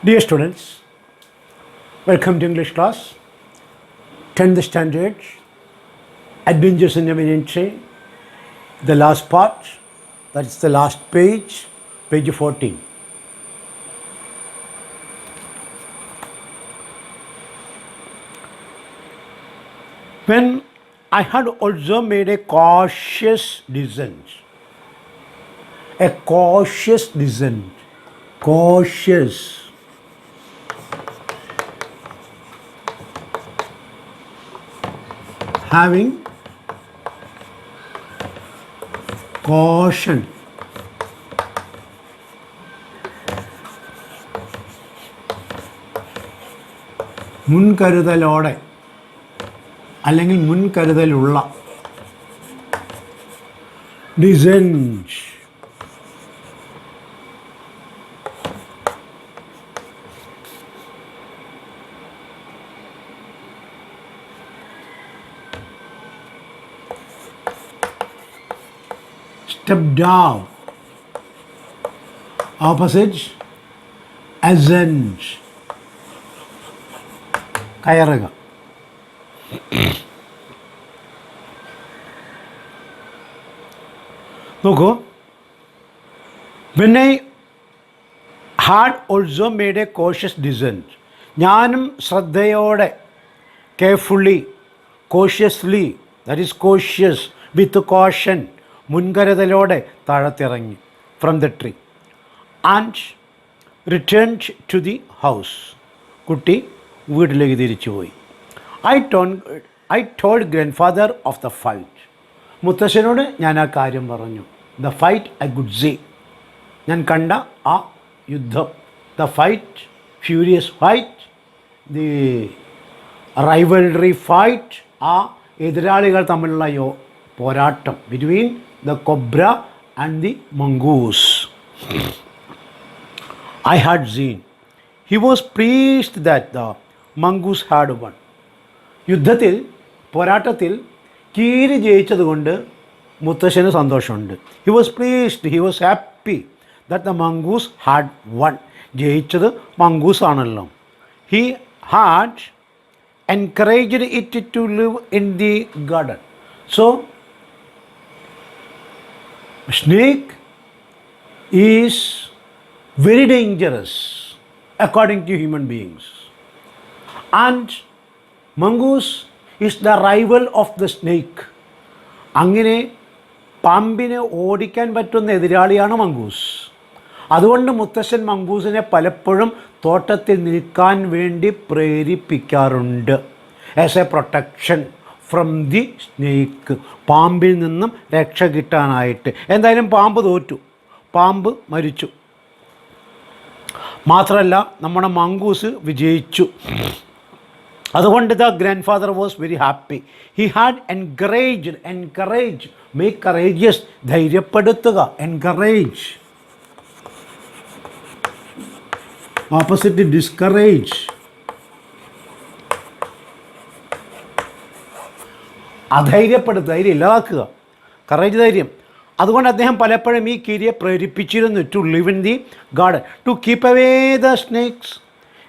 Dear students, welcome to English class, 10th standard, Adventures in Eminence, the last part, that's the last page, page 14. When I had also made a cautious descent, cautious. Having caution. മുൻകരുതലോടെ അല്ലെങ്കിൽ മുൻകരുതലുള്ള decent. Step down. Opposite ascent. കയറുക. നോക്കൂ, when I had also made a cautious descent, ഞാനും ശ്രദ്ധയോടെ, carefully, cautiously, that is cautious, with caution, മുൻകരുതലോടെ താഴത്തിറങ്ങി from the tree and returned to the house. കുട്ടി വീട്ടിലേക്ക് തിരിച്ചുപോയി. I told grandfather of the fight. മുത്തശ്ശനോട് ഞാൻ ആ കാര്യം പറഞ്ഞു. The fight I could see, ഞാൻ കണ്ട ആ യുദ്ധം. The fight, furious fight, the rivalry fight, ആ എതിരാളികൾ തമ്മിലുള്ള പോരാട്ടം between the cobra and the mongoose. I had seen. He was pleased that the mongoose had won. യുദ്ധത്തിൽ, പോരാട്ടത്തിൽ കീരി ജയിച്ചതുകൊണ്ട് മുത്തശ്ശന് സന്തോഷമുണ്ട്. He was pleased, he was happy that the mongoose had won. ജയിച്ചത് mongoose ആണല്ലോ. He had encouraged it to live in the garden. So snake is very dangerous according to human beings, and mongoose is the rival of the snake. അങ്ങനെ പാമ്പിനെ ഓടിക്കാൻ പറ്റുന്ന എതിരാളിയാണ് mongoose. അതുകൊണ്ട് മുത്തശ്ശൻ മംഗൂസിനെ പലപ്പോഴും തോട്ടത്തിൽ നിൽക്കാൻ വേണ്ടി പ്രേരിപ്പിക്കാറുണ്ട്. As a protection from the snake, പാമ്പിൽ നിന്നും രക്ഷ കിട്ടാനായിട്ട്. എന്തായാലും പാമ്പ് തോറ്റു, പാമ്പ് മരിച്ചു. മാത്രമല്ല നമ്മുടെ മംഗൂസ് വിജയിച്ചു. അതുകൊണ്ട് the grand father was very happy. He had encourage, make courageous, ധൈര്യപ്പെടുത്തുക, എൻകറേജ്. Opposite discourage. അധൈര്യപ്പെടുത്തുക, ധൈര്യം ഇല്ലാതാക്കുക, കറേജ്, ധൈര്യം. അതുകൊണ്ട് അദ്ദേഹം പലപ്പോഴും ഈ കീരിയെ പ്രേരിപ്പിച്ചിരുന്നു to live in the garden, to keep away the snakes.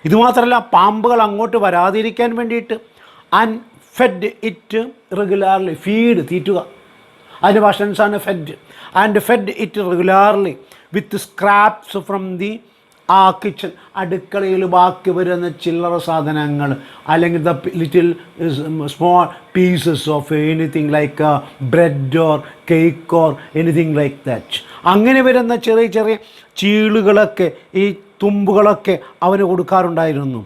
ഇതുമാത്രമല്ല, പാമ്പുകൾ അങ്ങോട്ട് വരാതിരിക്കാൻ വേണ്ടിയിട്ട്. And fed it regularly, feed, തീറ്റുക, അതിൻ്റെ ഭക്ഷണസാണ് fed. And fed it regularly with scraps from the kitchen, അടുക്കളയിൽ ബാക്കി വരുന്ന ചില്ലറ സാധനങ്ങൾ, അല്ലെങ്കിൽ the little small pieces of anything like bread or cake or anything like that. അങ്ങനെ വരുന്ന ചെറിയ ചെറിയ ചീളുകളൊക്കെ, ഈ തുമ്പുകളൊക്കെ അവന് കൊടുക്കാറുണ്ടായിരുന്നു.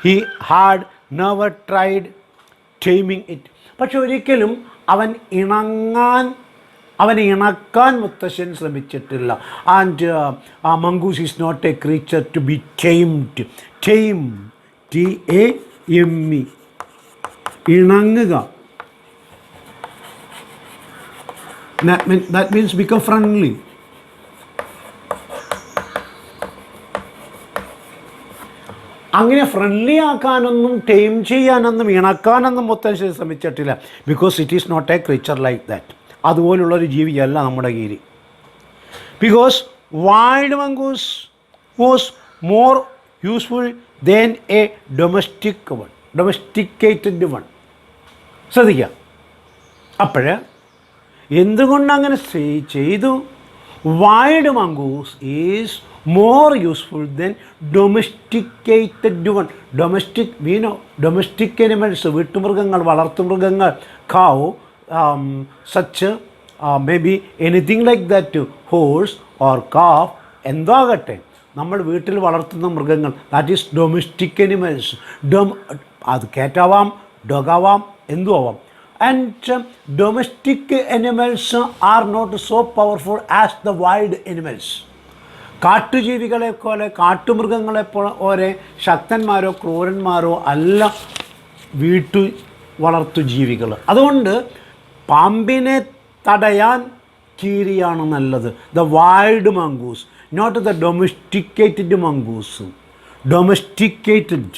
He had never tried taming it. പക്ഷെ ഒരിക്കലും അവനെ ഇണക്കാൻ മുത്തശ്ശൻ ശ്രമിച്ചിട്ടില്ല. And mongoose is not a creature to be tamed. Tame, TAME, ഇണങ്ങുക. That means become friendly. അങ്ങനെ ഫ്രണ്ട്ലി ആക്കാനൊന്നും ടൈം ചെയ്യാനൊന്നും ഇണക്കാനൊന്നും മുത്തശ്ശൻ ശ്രമിച്ചിട്ടില്ല. Because it is not a creature like that. അതുപോലുള്ളൊരു ജീവിയല്ല നമ്മുടെ കീരി. Because wild mongoose was more useful than a domesticated one. ശ്രദ്ധിക്കുക. അപ്പോൾ എന്തുകൊണ്ടങ്ങനെ ചെയ്തു? Wild mongoose is more useful than domesticated one. Domestic animals, വീട്ടുമൃഗങ്ങൾ, വളർത്തുമൃഗങ്ങൾ, cow, such may be anything like that, horse or calf, എന്തോ ആകട്ടെ നമ്മൾ വീട്ടിൽ വളർത്തുന്ന മൃഗങ്ങൾ, ദാറ്റ് ഈസ് ഡൊമസ്റ്റിക് അനിമൽസ്. അത് കാറ്റാവാം, ഡോഗാവാം, എന്തു ആവാം. And domestic animals are not so powerful as the wild animals. കാട്ടുജീവികളെ പോലെ, കാട്ടുമൃഗങ്ങളെ പോലെ ശക്തന്മാരോ ക്രൂരന്മാരോ അല്ല വീട്ടു വളർത്തു ജീവികൾ. അതുകൊണ്ട് പാമ്പിനെ തടയാൻ കീരിയാണ് നല്ലത്. The wild mongoose, not the domesticated mongoose. Domesticated,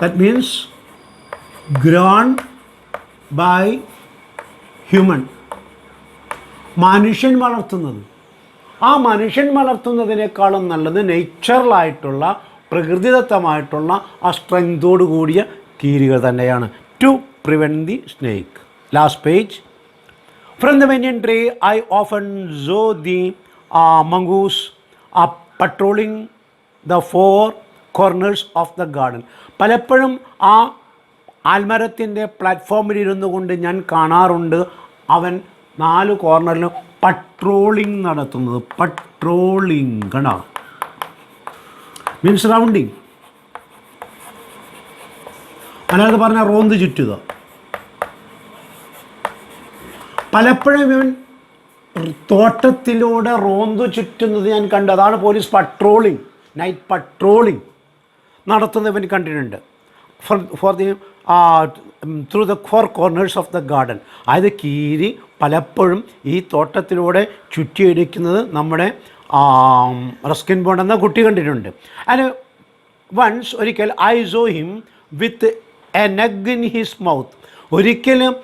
that means grown by human. മനുഷ്യൻ വളർത്തുന്നത്. ആ മനുഷ്യൻ വളർത്തുന്നതിനേക്കാളും നല്ലത് നേച്ചറലായിട്ടുള്ള, പ്രകൃതിദത്തമായിട്ടുള്ള ആ സ്ട്രെങ്തോട് കൂടിയ കീരികൾ തന്നെയാണ്. To prevent the snake. Last page. From the banyan tree I often saw the mongoose patrolling the four corners of the garden. പലപ്പോഴും ആ ആൽമരത്തിൻ്റെ പ്ലാറ്റ്ഫോമിൽ ഇരുന്നു കൊണ്ട് ഞാൻ കാണാറുണ്ട് അവൻ 4 കോർണറിലും പട്രോളിംഗ് നടത്തുന്നത്. പട്രോളിംഗ് കണ്ടോ, മീൻസ് റൗണ്ടിങ്. അല്ലാതെ പറഞ്ഞാൽ റോന്ത് ചുറ്റുക. പലപ്പോഴും ഇവൻ തോട്ടത്തിലൂടെ റോന്ത് ചുറ്റുന്നത് ഞാൻ കണ്ടു. അതാണ് പോലീസ് പട്രോളിംഗ്, നൈറ്റ് പട്രോളിംഗ് നടത്തുന്നവൻ കണ്ടിട്ടുണ്ട്. For the through the 4 corners of the garden. അതായത് കീരി പലപ്പോഴും ഈ തോട്ടത്തിലൂടെ ചുറ്റിയടിക്കുന്നത് നമ്മുടെ റസ്കിൻ ബോണ്ട് എന്ന കുട്ടി കണ്ടിട്ടുണ്ട്. ആൻഡ് വൺസ്, ഒരിക്കൽ I saw him with a നെഗ് in his mouth. ഒരിക്കലും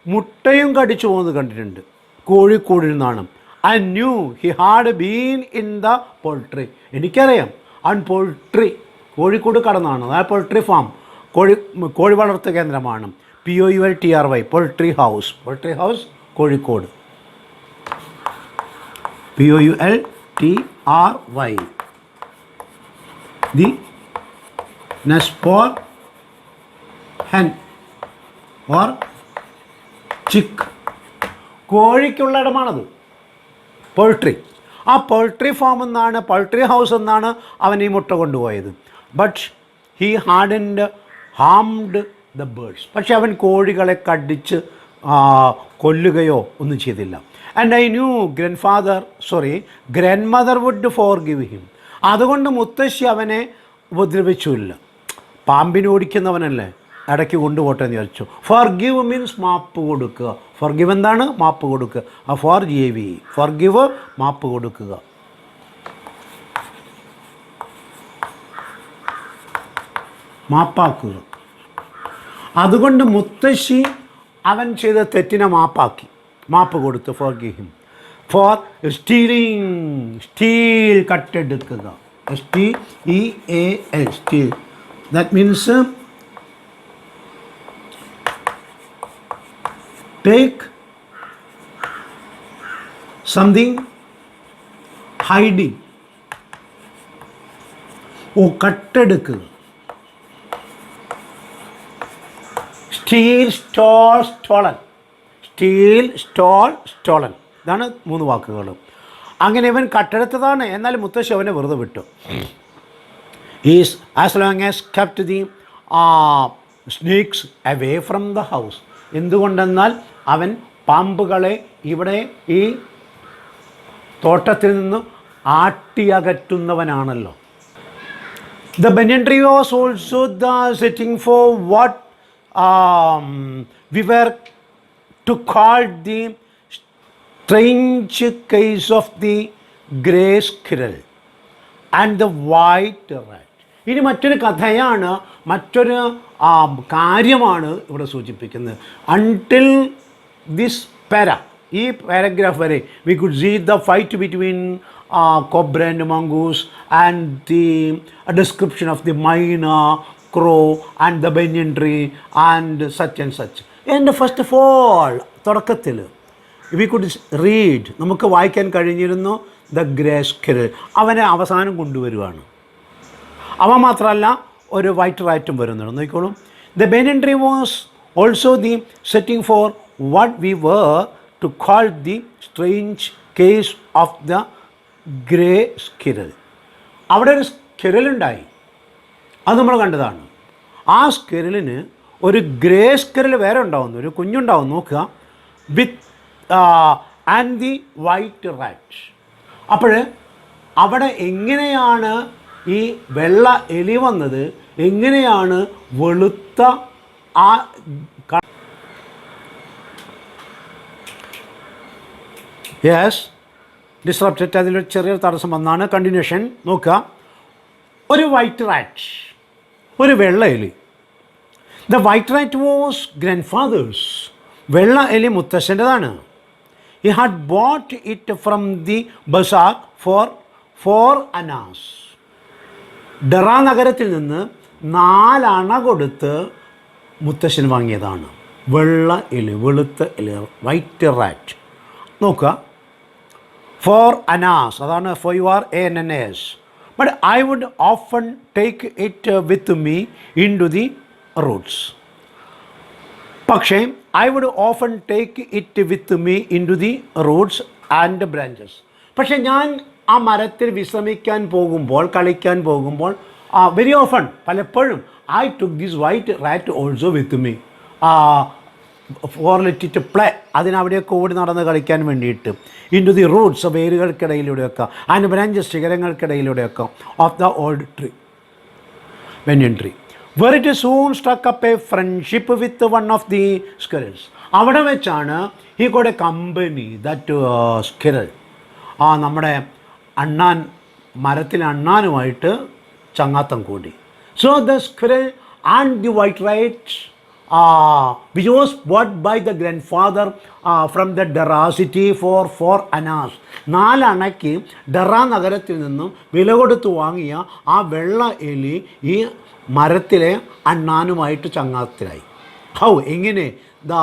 മുട്ടയും കടിച്ചു പോകുന്നത് കണ്ടിട്ടുണ്ട്. കോഴിക്കോടിൽ നിന്നാണ്. I new he had been in the poultry. എനിക്കറിയാം അവൻ പോൾട്രി, കോഴിക്കോട് കടന്നാണ്. ആ പോൾട്രി ഫാം, കോഴി വളർത്തു കേന്ദ്രമാണ്. POULTRY, poultry house. Poultry house കോഴിക്കോട്. POULTRY. The nest for hen or chick. കോഴിക്കുള്ള ഇടമാണത് പോൾട്രി. ആ പോൾട്രി ഫാം എന്നാണ്, പോൾട്രി ഹൗസ് എന്നാണ് അവൻ ഈ മുട്ട കൊണ്ടുപോയത്. But he hadn't harmed the birds. പക്ഷെ അവൻ കോഴികളെ കടിച്ച് കൊല്ലുകയോ ഒന്നും ചെയ്തില്ല. And I knew grand mother would forgive him. അതുകൊണ്ട് മുത്തശ്ശി അവനെ ഉപദ്രവിച്ചില്ല. പാമ്പിനെ ഓടിക്കുന്നവനല്ലേ, ഇടയ്ക്ക് കൊണ്ടുപോട്ടെ എന്ന് വിചാരിച്ചു. ഫോർ ഗിവ് മീൻസ് മാപ്പ് കൊടുക്കുക. ഫോർ ഗിവ് എന്താണ്? മാപ്പ് കൊടുക്കുക. ഫോർ GIV, ഫോർ ഗിവ് മാപ്പ് കൊടുക്കുക. മാപ്പാക്കുക. അതുകൊണ്ട് മുത്തശ്ശി അവൻ ചെയ്ത തെറ്റിനെ മാപ്പ് കൊടുത്തു. Forgive him. For stealing, steal കട്ടെടുക്കുക. STEAL, steal. That means take something hiding. കട്ടെടുക്കുക. Steal, stole, stolen. Steal, stole, stolen. ഇതാണ് 3 വാക്കുകൾ. അങ്ങനെ ഇവൻ കട്ടെടുത്തതാണ്. എന്നാൽ മുത്തശ്ശി അവനെ വെറുതെ വിട്ടു. Is as long as kept the snakes away from the house. എന്തുകൊണ്ടെന്നാൽ അവൻ പാമ്പുകളെ ഇവിടെ ഈ തോട്ടത്തിൽ നിന്ന് ആട്ടിയകറ്റുന്നവനാണല്ലോ. The banyan tree was also the setting for what we were to call the strange case of the grey squirrel and the white rat. ഇനി മറ്റൊരു കഥയാണ്, മറ്റൊരു കാര്യമാണ് ഇവിടെ സൂചിപ്പിക്കുന്നത്. അൺടിൽ ദിസ് പെര, ഈ പാരഗ്രാഫ് വരെ we could see the fight between cobra and mongoose and the description of the myna, crow and the banyan tree and such and such. And first of all, തുടക്കത്തിൽ we could read, നമുക്ക് വായിക്കാൻ കഴിഞ്ഞിരുന്നു the grey squirrel. അവനെ അവസാനം കൊണ്ടുവരുവാണ്. അവ മാത്രമല്ല, ഒരു white റാറ്റും വരുന്നുണ്ട്. നോക്കിക്കോളും. The banyan tree was also the setting for what we were to call the strange case of the grey squirrel. അവിടെ ഒരു സ്ക്വിറലുണ്ടായി, അത് നമ്മൾ കണ്ടതാണ്. ആ സ്ക്വിറലിന് ഒരു ഗ്രേ സ്ക്വിറൽ വേറെ ഉണ്ടാവുന്നു, ഒരു കുഞ്ഞുണ്ടാവും. നോക്കുക, വിത്ത് ആൻഡ് ദി വൈറ്റ് റാറ്റ്. അപ്പോൾ അവിടെ എങ്ങനെയാണ് ഈ വെള്ള എലി വന്നത്, എങ്ങനെയാണ് വെളുത്ത ആ യെസ് ഡിസ്റപ്റ്റഡ്, അതിലൊരു ചെറിയൊരു തടസ്സം വന്നാണ്. കണ്ടിന്യൂഷൻ നോക്കുക. ഒരു വൈറ്റ് റാറ്റ്, ഒരു വെള്ള എലി. The white rat was grand father's. വെള്ള എലി മുത്തശ്ശൻ്റെതാണ്. He had bought it from the bazaar four annas. Dehra നഗരത്തിൽ നിന്ന് 4 അണ കൊടുത്ത് മുത്തശ്ശൻ വാങ്ങിയതാണ്. വെള്ള എലി, വെളുത്ത എലി, വൈറ്റ് റാറ്റ്. നോക്കുക, ഫോർ അനാസ്, അതാണ് FORANNAS. But I would often take it with me into the roots. പക്ഷേ I would often take it with me into the roots and branches. പക്ഷേ ഞാൻ ആ മരത്തിൽ വിശ്രമിക്കാൻ പോകുമ്പോൾ, കളിക്കാൻ പോകുമ്പോൾ, വെരി ഓഫൺ, പലപ്പോഴും I took this white rat also with me for let it play. അതിനവിടെയൊക്കെ ഓടി നടന്ന് കളിക്കാൻ വേണ്ടിയിട്ട്. Into the roots, വേരുകൾക്കിടയിലൂടെയൊക്കെ, and branches, ശിഖരങ്ങൾക്കിടയിലൂടെയൊക്കെ, of the old tree, banyan tree, where it soon struck up a friendship with one of the squirrels. അവിടെ വെച്ചാണ് he got a company, that squirrel, നമ്മുടെ അണ്ണാൻ, മരത്തിലെ അണ്ണാനുമായിട്ട് ചങ്ങാത്തം കൂടി. So the squirrel and the white rat, which was bought by the grandfather from the Dara city for 4 annas. 4 അണയ്ക്ക് ഡെറാ നഗരത്തിൽ നിന്നും വില കൊടുത്ത് വാങ്ങിയ ആ വെള്ള എലി ഈ മരത്തിലെ അണ്ണാനുമായിട്ട് ചങ്ങാത്തിലായി. ഹൗ, എങ്ങനെ? The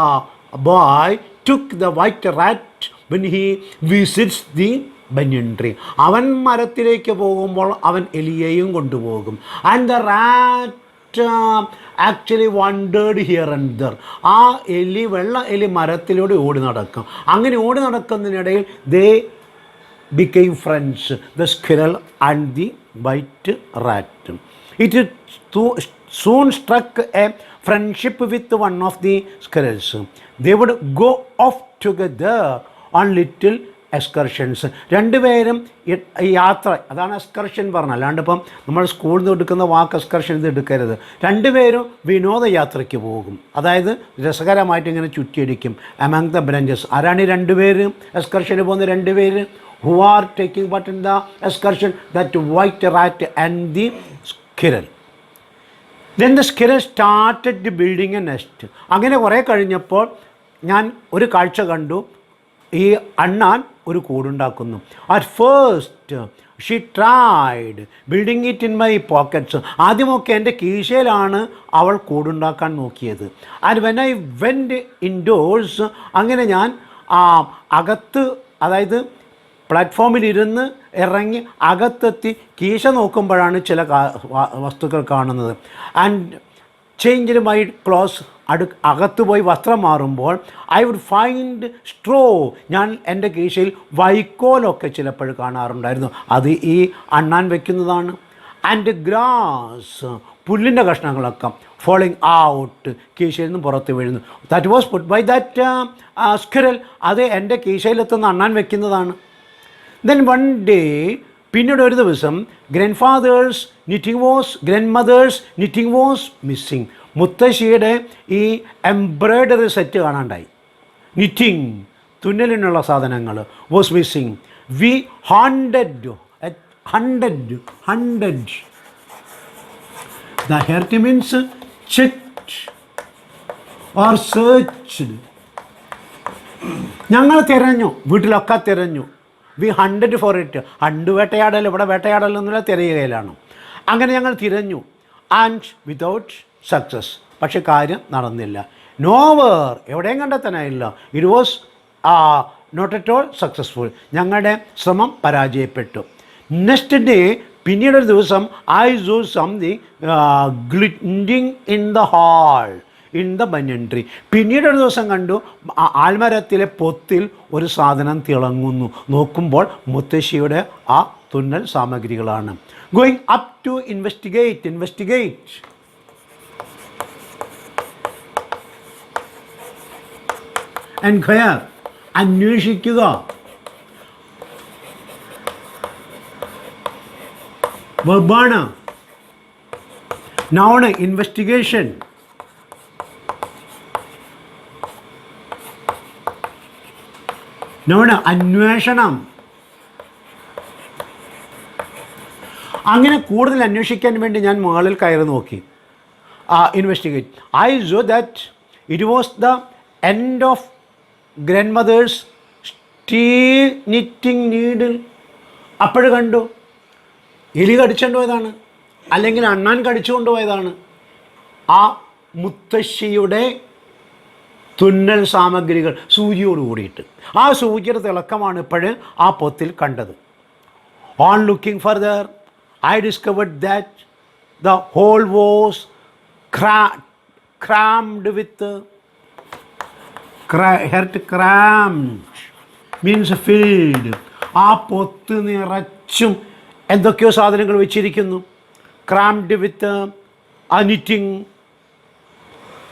boy took the white rat when he visits the banyan tree. അവൻ മരത്തിലേക്ക് പോകുമ്പോൾ അവൻ എലിയെയും കൊണ്ടുപോകും. And the rat actually wondered here and there. ആ എലി, വെള്ള എലി മരത്തിലൂടെ ഓടി നടക്കും. അങ്ങനെ ഓടി നടക്കുന്നതിനിടയിൽ ദേ became friends, the squirrel and the white rat. It soon struck a friendship with one of the squirrels. They would go off together on little എക്സ്കർഷൻസ്. രണ്ടുപേരും യാത്ര, അതാണ് എക്സ്കർഷൻ പറഞ്ഞത്. അല്ലാണ്ട് ഇപ്പം നമ്മൾ സ്കൂളിൽ നിന്ന് എടുക്കുന്ന വാക്ക് എക്സ്കർഷൻ ഇത് എടുക്കരുത്. രണ്ടുപേരും വിനോദയാത്രയ്ക്ക് പോകും, അതായത് രസകരമായിട്ട് ഇങ്ങനെ ചുറ്റിയടിക്കും. Among the branches. ആരാണ് ഈ 2 പേര് എക്സ്കർഷന് പോകുന്ന 2 പേര്? Who are taking part in the excursion? That white rat and the squirrel. Then the squirrel started building A nest. അങ്ങനെ കുറേ കഴിഞ്ഞപ്പോൾ ഞാൻ ഒരു കാഴ്ച കണ്ടു. ഈ അണ്ണാൻ ഒരു കൂടുണ്ടാക്കുന്നു. At first she tried building it in my pockets. ആദ്യമൊക്കെ എൻ്റെ കീശയിലാണ് അവൾ കൂടുണ്ടാക്കാൻ നോക്കിയത്. And when I went indoors, അങ്ങനെ ഞാൻ അകത്ത്, അതായത് പ്ലാറ്റ്ഫോമിലിരുന്ന് ഇറങ്ങി അകത്തെത്തി കീശ നോക്കുമ്പോഴാണ് ചില വസ്തുക്കൾ കാണുന്നത്. ആൻഡ് ചേഞ്ച് മൈ ക്ലോസ്, അകത്ത് പോയി വസ്ത്രം മാറുമ്പോൾ ഐ വുഡ് ഫൈൻഡ് സ്ട്രോ. ഞാൻ എൻ്റെ കീശയിൽ വൈക്കോലൊക്കെ ചിലപ്പോൾ കാണാറുണ്ടായിരുന്നു. അത് ഈ അണ്ണാൻ വയ്ക്കുന്നതാണ്. ആൻഡ് ഗ്രാസ്, പുല്ലിൻ്റെ കഷ്ണങ്ങളൊക്കെ ഫോളിങ് ഔട്ട്, കീശയിൽ നിന്ന് പുറത്ത് വീഴുന്നു. That was put by that squirrel. അത് എൻ്റെ കീശയിലെത്തുന്ന അണ്ണാൻ വയ്ക്കുന്നതാണ്. ദെൻ വൺ ഡേ, പിന്നീട് ഒരു ദിവസം, grand mother's knitting was missing. മുത്തശ്ശിയുടെ ഈ എംബ്രോയ്ഡറി സെറ്റ് കാണാണ്ടായി. നിറ്റിംഗ്, തുന്നലിനുള്ള സാധനങ്ങൾ, was missing. We hunted the hunted means checked or searched. ഞങ്ങൾ തിരഞ്ഞു, വീട്ടിലൊക്കെ തിരഞ്ഞു. We hunted for it. Hunt വേട്ടയാടൽ, ഇവിടെ വേട്ടയാടലെന്നുള്ള തിരയുകയിലാണ്. അങ്ങനെ ഞങ്ങൾ തിരഞ്ഞു. And without success. പക്ഷെ കാര്യം നടന്നില്ല. നോവർ, എവിടെയും കണ്ടെത്താനായില്ല. It was not at all successful. ഞങ്ങളുടെ ശ്രമം പരാജയപ്പെട്ടു. നെക്സ്റ്റ് ഡേ, പിന്നീടൊരു ദിവസം, I saw something glittering in the hole in the banyan tree. പിന്നീടൊരു ദിവസം കണ്ടു, ആൽമരത്തിലെ പൊത്തിൽ ഒരു സാധനം തിളങ്ങുന്നു. നോക്കുമ്പോൾ മുത്തശ്ശിയുടെ ആ തുന്നൽ സാമഗ്രികളാണ്. Going up to investigate. Enquire, അന്വേഷിക്കുക. വെർബാണ്. Noun investigation. നൗണ് അന്വേഷണം. അങ്ങനെ കൂടുതൽ അന്വേഷിക്കാൻ വേണ്ടി ഞാൻ മുകളിൽ കയറി നോക്കി. Investigate. I saw that it was the end of grandmother's steel knitting needle. അപ്പോഴ് കണ്ടു, എലി കടിച്ചുകൊണ്ട് പോയതാണ്, അല്ലെങ്കിൽ അണ്ണാൻ കടിച്ചു കൊണ്ടുപോയതാണ് ആ മുത്തശ്ശിയുടെ തുന്നൽ സാമഗ്രികൾ, സൂചിയോട് കൂടിയിട്ട്. ആ സൂചിയുടെ തിളക്കമാണ് ഇപ്പോഴും ആ പൊത്തിൽ കണ്ടത്. On looking further, I discovered that the hole was crammed with means filled. ആ പൊത്ത് നിറച്ചും എന്തൊക്കെയോ സാധനങ്ങൾ വെച്ചിരിക്കുന്നു. ക്രാംഡ് വിത്ത് നിറ്റിംഗ്,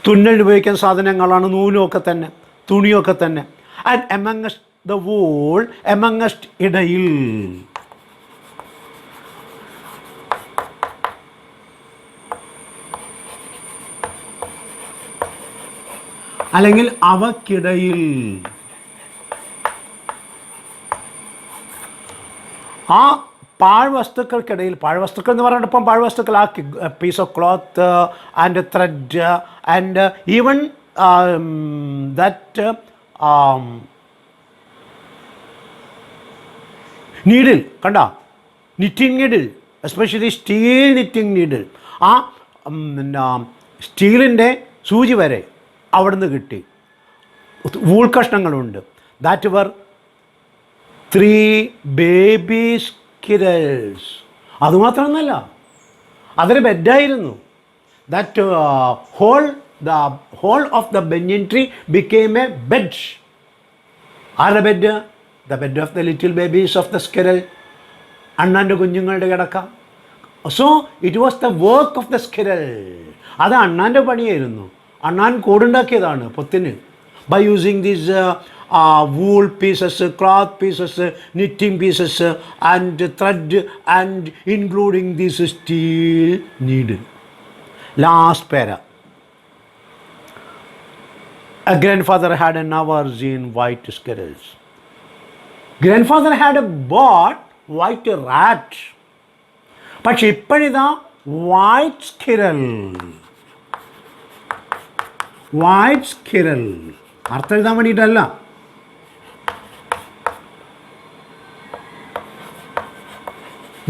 തുന്നലിന് ഉപയോഗിക്കുന്ന സാധനങ്ങളാണ്. നൂലുമൊക്കെ തന്നെ, തുണിയൊക്കെ തന്നെ. ആൻഡ് എമംഗസ്റ്റ് ദ വോൾ, എമംഗസ്റ്റ് ഇടയിൽ. അല്ലെങ്കിൽ അവക്കിടയിൽ. ആ പാഴ്വസ്തുക്കൾക്കിടയിൽ, പാഴ്വസ്തുക്കൾ എന്ന് പറഞ്ഞിട്ട് ഇപ്പം പാഴ്വസ്തുക്കൾ, ആ piece of cloth and thread and even that needle. കണ്ട, knitting needle, especially steel knitting needle. ആ സ്റ്റീലിൻ്റെ സൂചി വരെ അവിടുന്ന് കിട്ടി. വൂൾ കഷ്ണങ്ങളുണ്ട്. That were 3 baby squirrels. അതുമാത്രമൊന്നുമല്ല, അതൊരു ബെഡായിരുന്നു. That the whole of the banyan tree became a bed. ആരുടെ bed? The bed of the little babies of the squirrel. അണ്ണാൻ്റെ കുഞ്ഞുങ്ങളുടെ കിടക്ക. So it was the work of the squirrel. അത് അണ്ണാൻ്റെ പണിയായിരുന്നു. അണ്ണാൻ കൂടുണ്ടാക്കിയതാണ് പൊത്തിന്. By using these wool pieces, cloth pieces, knitting pieces and thread and including this steel needle. Last para. A grandfather had never seen white squirrels. Grandfather had bought white rat. പക്ഷെ ഇപ്പോഴിതാ white squirrel. White squirrel അർത്ഥം എഴുതാൻ വേണ്ടിയിട്ടല്ല,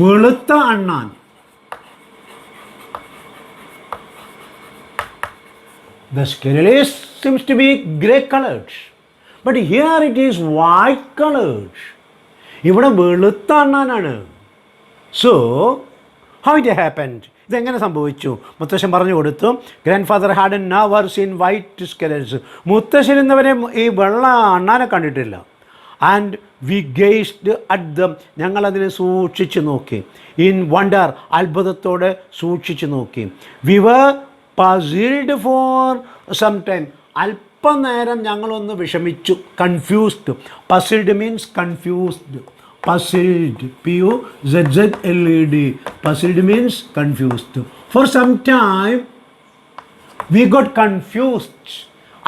വെളുത്ത അണ്ണാൻ. The squirrel seems to be grey colored, but here it is white colored. ഇവിടെ വെളുത്ത അണ്ണാനാണ്. So how it happened? ഇതെങ്ങനെ സംഭവിച്ചു? മുത്തശ്ശൻ പറഞ്ഞു കൊടുത്തു. Grand father had never seen white skeletons. മുത്തശ്ശൻ ഇന്നവരെ ഈ വെള്ള അണ്ണാനെ കണ്ടിട്ടില്ല. And we gazed at them. ഞങ്ങളതിനെ സൂക്ഷിച്ചു നോക്കി. ഇൻ വണ്ടർ, അത്ഭുതത്തോടെ സൂക്ഷിച്ചു നോക്കി. We were puzzled for some time. അല്പനേരം ഞങ്ങളൊന്ന് വിഷമിച്ചു. Confused. Puzzled means confused. Puzzled, P-U-Z-Z-L-E-D. Puzzled means confused. For some time, we got confused.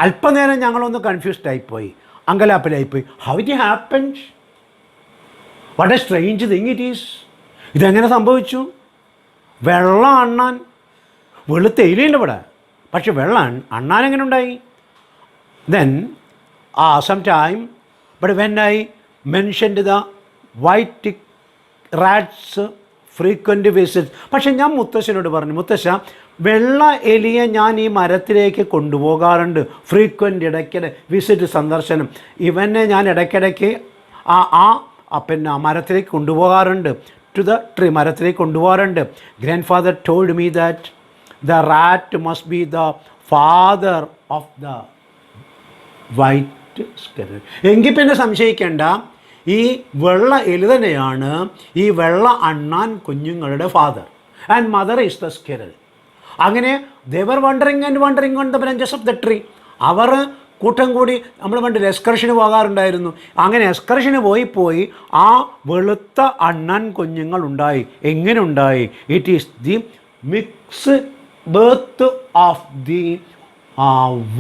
അല്പനേരം ഞങ്ങളൊന്ന് കൺഫ്യൂസ്ഡ് ആയിപ്പോയി, അങ്കലാപ്പിലായിപ്പോയി. How it happened? What a strange thing it is. ഇതെങ്ങനെ സംഭവിച്ചു? വെള്ള അണ്ണാൻ, വെളുത്ത എലിയുണ്ട് ഇവിടെ, പക്ഷെ വെള്ള അണ്ണാൻ എങ്ങനെ ഉണ്ടായി? Then some time. But when I mentioned the white rats frequent visits, പക്ഷെ ഞാൻ മുത്തശ്ശനോട് പറഞ്ഞു, മുത്തശ്ശ, വെള്ള എലിയെ ഞാൻ ഈ മരത്തിലേക്ക് കൊണ്ടുപോകാറുണ്ട്, ഫ്രീക്വൻ്റ്, ഇടയ്ക്കിടെ വിസിറ്റ്, സന്ദർശനം. ഇവനെ ഞാൻ ഇടയ്ക്കിടയ്ക്ക് പിന്നെ മരത്തിലേക്ക് കൊണ്ടുപോകാറുണ്ട്, ടു ദ ട്രീ, മരത്തിലേക്ക് കൊണ്ടുപോകാറുണ്ട്. Grand father told me that the rat must be the father of the white squirrel. എങ്കിൽ പിന്നെ സംശയിക്കേണ്ട, ഈ വെള്ള എലി തന്നെയാണ് ഈ വെള്ള അണ്ണാൻ കുഞ്ഞുങ്ങളുടെ father, and mother is the squirrel. അങ്ങനെ they were wandering on the branches of the tree. അവർ കൂട്ടം കൂടി, നമ്മൾ പണ്ട് എക്സ്കർഷന് പോകാറുണ്ടായിരുന്നു, അങ്ങനെ എക്സ്കർഷന് പോയി ആ വെളുത്ത അണ്ണൻ കുഞ്ഞുങ്ങൾ ഉണ്ടായി. എങ്ങനെ ഉണ്ടായി? It is the mix birth of the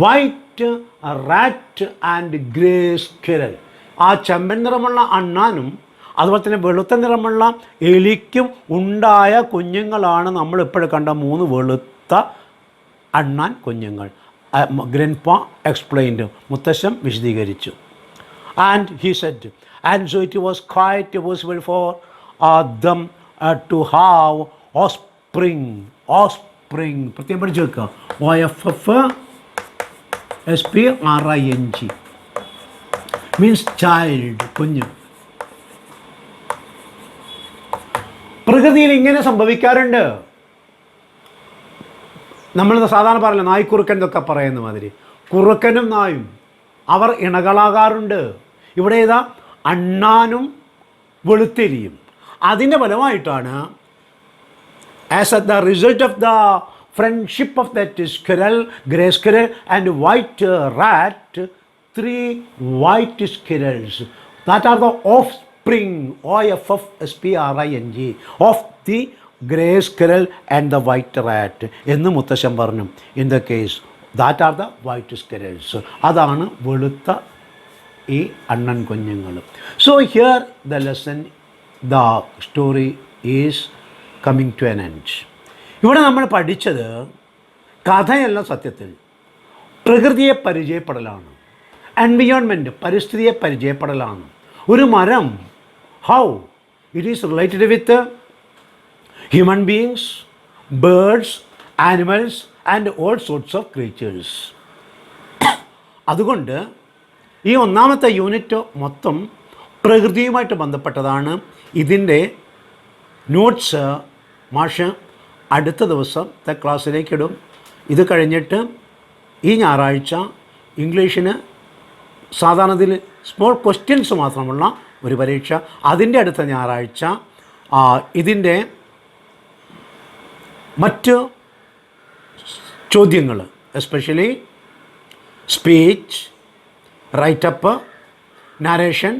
white rat and grey squirrel. ആ ചെമ്പൻ നിറമുള്ള അണ്ണാനും അതുപോലെ തന്നെ വെളുത്ത നിറമുള്ള എലിക്കും ഉണ്ടായ കുഞ്ഞുങ്ങളാണ് നമ്മളിപ്പോഴും കണ്ട 3 വെളുത്ത അണ്ണാൻ കുഞ്ഞുങ്ങൾ. ഗ്രാൻഡ്പാ എക്സ്പ്ലെയിൻഡ്, മുത്തശ്ശൻ വിശദീകരിച്ചു. And he said, and so it was quite possible for them to have offspring. പ്രത്യേകം പഠിച്ചു വെക്കുക, OFFSPRING മീൻസ് ചൈൽഡ്, കുഞ്ഞ്. പ്രകൃതിയിൽ ഇങ്ങനെ സംഭവിക്കാറുണ്ട്. നമ്മൾ സാധാരണ പറയില്ല, നായ്ക്കുറുക്കൻ എന്നൊക്കെ പറയുന്ന മാതിരി, കുറുക്കനും നായും അവർ ഇണകളാകാറുണ്ട്. ഇവിടെ ഇതാ അണ്ണാനും വെളുത്തെലിയും. അതിൻ്റെ ഫലമായിട്ടാണ്, as the result of the friendship of that squirrel, grey squirrel and white rat, 3 white squirrels that are the offspring, OFFSPRING, of the grey squirrel and the white rat എന്ന് മുത്തശ്ശൻ പറഞ്ഞു. In the case that are the white squirrels, അതാണ് വെളുത്ത ഈ അണ്ണൻ കുഞ്ഞുങ്ങൾ. So here the lesson, the story is coming to an end. ഇവിടെ നമ്മൾ പഠിച്ചത് കഥയല്ല, സത്യത്തിൽ പ്രകൃതിയെ പരിചയപ്പെടലാണ്, എൻവിയോൺമെൻറ്റ്, പരിസ്ഥിതിയെ പരിചയപ്പെടലാണ്. ഒരു മരം, how it is related with human beings, birds, animals and all sorts of creatures. അതുകൊണ്ട് ഈ ഒന്നാമത്തെ യൂണിറ്റ് മൊത്തം പ്രകൃതിയുമായിട്ട് ബന്ധപ്പെട്ടതാണ്. ഇതിൻ്റെ നോട്ട്സ് മാഷ് അടുത്ത ദിവസത്തെ ക്ലാസ്സിലേക്ക് ഇടും. ഇത് കഴിഞ്ഞിട്ട് ഈ ഞായറാഴ്ച ഇംഗ്ലീഷിന് സാധാരണത്തിൽ സ്മോൾ ക്വസ്റ്റ്യൻസ് മാത്രമുള്ള ഒരു പരീക്ഷ, അതിൻ്റെ അടുത്ത ഞായറാഴ്ച ഇതിൻ്റെ മറ്റ് ചോദ്യങ്ങൾ, especially speech, writeup, narration,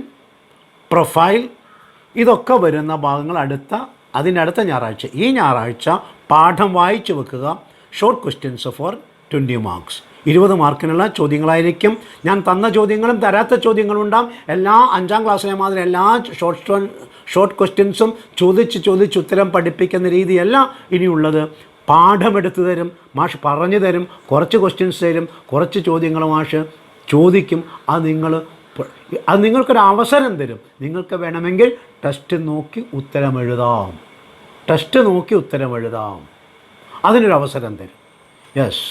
profile, ഇതൊക്കെ വരുന്ന ഭാഗങ്ങൾ അതിനടുത്ത ഞായറാഴ്ച. ഈ ഞായറാഴ്ച പാഠം വായിച്ചു വെക്കുക. Short questions four 20 marks, 20 മാർക്കിനുള്ള ചോദ്യങ്ങളായിരിക്കും. ഞാൻ തന്ന ചോദ്യങ്ങളും തരാത്ത ചോദ്യങ്ങളും ഉണ്ടാകും. എല്ലാ 5ാം ക്ലാസ്സിലെ മാതിരി എല്ലാ ഷോർട്ട് ക്വസ്റ്റ്യൻസും ചോദിച്ച് ഉത്തരം പഠിപ്പിക്കുന്ന രീതിയല്ല ഇനിയുള്ളത്. പാഠമെടുത്തു തരും, മാഷ് പറഞ്ഞു തരും, കുറച്ച് ക്വസ്റ്റ്യൻസ് തരും, കുറച്ച് ചോദ്യങ്ങൾ മാഷ് ചോദിക്കും. അത് നിങ്ങൾക്കൊരു അവസരം തരും. നിങ്ങൾക്ക് വേണമെങ്കിൽ ടെസ്റ്റ് നോക്കി ഉത്തരം എഴുതാം, അതിനൊരു അവസരം തരും. യെസ്.